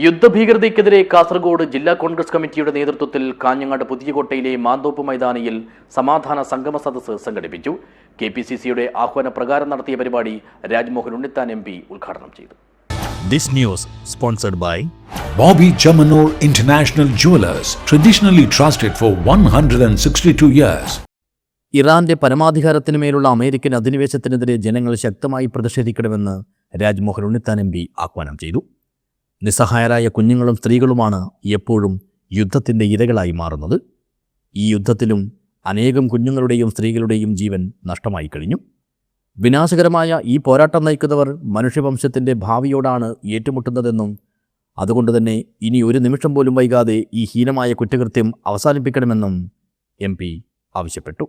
യുദ്ധഭീകരതയ്ക്കെതിരെ കാസർഗോഡ് ജില്ലാ കോൺഗ്രസ് കമ്മിറ്റിയുടെ നേതൃത്വത്തിൽ കാഞ്ഞങ്ങാട് പുതിയകോട്ടയിലെ മാന്തോപ്പ് മൈതാനിയിൽ സമാധാന സംഗമ സദസ്സ് സംഘടിപ്പിച്ചു. കെപിസിസിയുടെ ആഹ്വാനപ്രകാരം നടത്തിയ പരിപാടി രാജ്മോഹൻ ഉണ്ണിത്താൻ MP ഉദ്ഘാടനം ചെയ്തു. This news sponsored by Bobby Jamanor International Jewelers, traditionally trusted for 162 years. ഇറാന്റെ പരമാധികാരത്തിനുമേലുള്ള അമേരിക്കൻ അധിനിവേശത്തിനെതിരെ ജനങ്ങൾ ശക്തമായി പ്രതിഷേധിക്കണമെന്ന് രാജ്മോഹൻ ഉണ്ണിത്താൻ MP ആഹ്വാനം ചെയ്തു. നിസ്സഹായരായ കുഞ്ഞുങ്ങളും സ്ത്രീകളുമാണ് എപ്പോഴും യുദ്ധത്തിൻ്റെ ഇരകളായി മാറുന്നത്. ഈ യുദ്ധത്തിലും അനേകം കുഞ്ഞുങ്ങളുടെയും സ്ത്രീകളുടെയും ജീവൻ നഷ്ടമായി കഴിഞ്ഞു. വിനാശകരമായ ഈ പോരാട്ടം നയിക്കുന്നവർ മനുഷ്യവംശത്തിൻ്റെ ഭാവിയോടാണ് ഏറ്റുമുട്ടുന്നതെന്നും അതുകൊണ്ടുതന്നെ ഇനി ഒരു നിമിഷം പോലും വൈകാതെ ഈ ഹീനമായ കുറ്റകൃത്യം അവസാനിപ്പിക്കണമെന്നും MP ആവശ്യപ്പെട്ടു.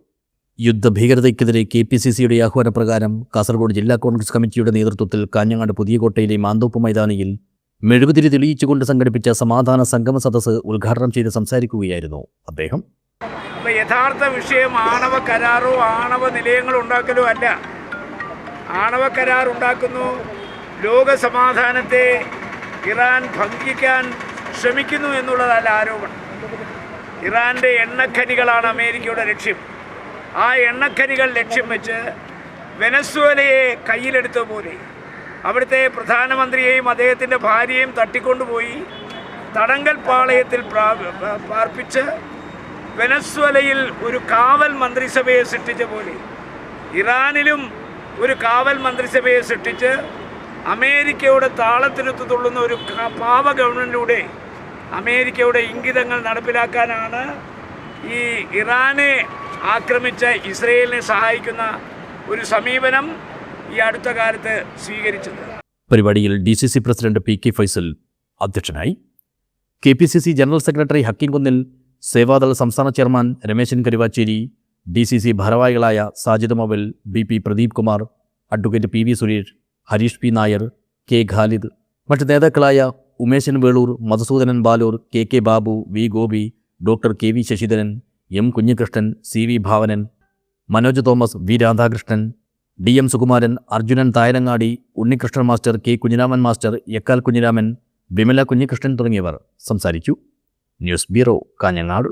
യുദ്ധഭീകരതയ്ക്കെതിരെ KPCCയുടെ ആഹ്വാനപ്രകാരം കാസർഗോഡ് ജില്ലാ കോൺഗ്രസ് കമ്മിറ്റിയുടെ നേതൃത്വത്തിൽ കാഞ്ഞങ്ങാട് പുതിയകോട്ടയിലെ മാന്തോപ്പ് മൈതാനിയിൽ മെഴുകുതിരി തെളിയിച്ചുകൊണ്ട് സംഘടിപ്പിച്ച സമാധാന സംഗമ സദസ്സ് ഉദ്ഘാടനം ചെയ്ത് സംസാരിക്കുകയായിരുന്നു അദ്ദേഹം. യഥാർത്ഥ വിഷയം ആണവ കരാറോ ആണവ നിലയങ്ങളോ ഉണ്ടാക്കലോ അല്ല. ആണവ കരാർ ഉണ്ടാക്കുന്നു, ലോക സമാധാനത്തെ ഇറാൻ ഭംഗിക്കാൻ ശ്രമിക്കുന്നു എന്നുള്ളതല്ല ആരോപണം. ഇറാൻ്റെ എണ്ണഖനികളാണ് അമേരിക്കയുടെ ലക്ഷ്യം. ആ എണ്ണഖനികൾ ലക്ഷ്യം വെച്ച് വെനസ്വേലയെ കയ്യിലെടുത്ത പോലെ അവിടുത്തെ പ്രധാനമന്ത്രിയെയും അദ്ദേഹത്തിൻ്റെ ഭാര്യയെയും തട്ടിക്കൊണ്ടുപോയി തടങ്കൽ പാളയത്തിൽ പാർപ്പിച്ച് വെനസ്വേലയിൽ ഒരു കാവൽ മന്ത്രിസഭയെ സൃഷ്ടിച്ച പോലെ ഇറാനിലും ഒരു കാവൽ മന്ത്രിസഭയെ സൃഷ്ടിച്ച് അമേരിക്കയുടെ താളത്തിനൊത്ത് തുള്ളുന്ന ഒരു പാവ ഗവൺമെൻറ്റിലൂടെ അമേരിക്കയുടെ ഇംഗിതങ്ങൾ നടപ്പിലാക്കാനാണ് ഈ ഇറാനെ ആക്രമിച്ച ഇസ്രയേലിനെ സഹായിക്കുന്ന ഒരു സമീപനം ഈ അടുത്ത കാലത്ത് സ്വീകരിച്ചത്. പരിപാടിയിൽ DCC പ്രസിഡന്റ് PK ഫൈസൽ അധ്യക്ഷനായി. KPCC ജനറൽ സെക്രട്ടറി ഹക്കീം കുന്നിൽ, സേവാദൾ സംസ്ഥാന ചെയർമാൻ രമേശൻ കരുവാച്ചേരി, DCC ഭാരവാഹികളായ Sajid mobile, BP Pradeep Kumar, advocate PV Suresh, Harish P Nair, K Khalid, മറ്റ് നേതാക്കളായ Umesan Velur, Madhusudanan Balur, KK Babu, V Gopi, doctor KV Sasidharan, M Kunhikrishnan, CV Bhavanan, Manoj Thomas, V Radhakrishnan, DM Sukumaran, Arjunan Thayarangadi, Unnikrishnan master, K Kunhiraman master, Yakkal Kunhiraman, Vimala Kunhikrishnan തുടങ്ങിയവർ സംസാരിച്ചു. News bureau, Kanhangad.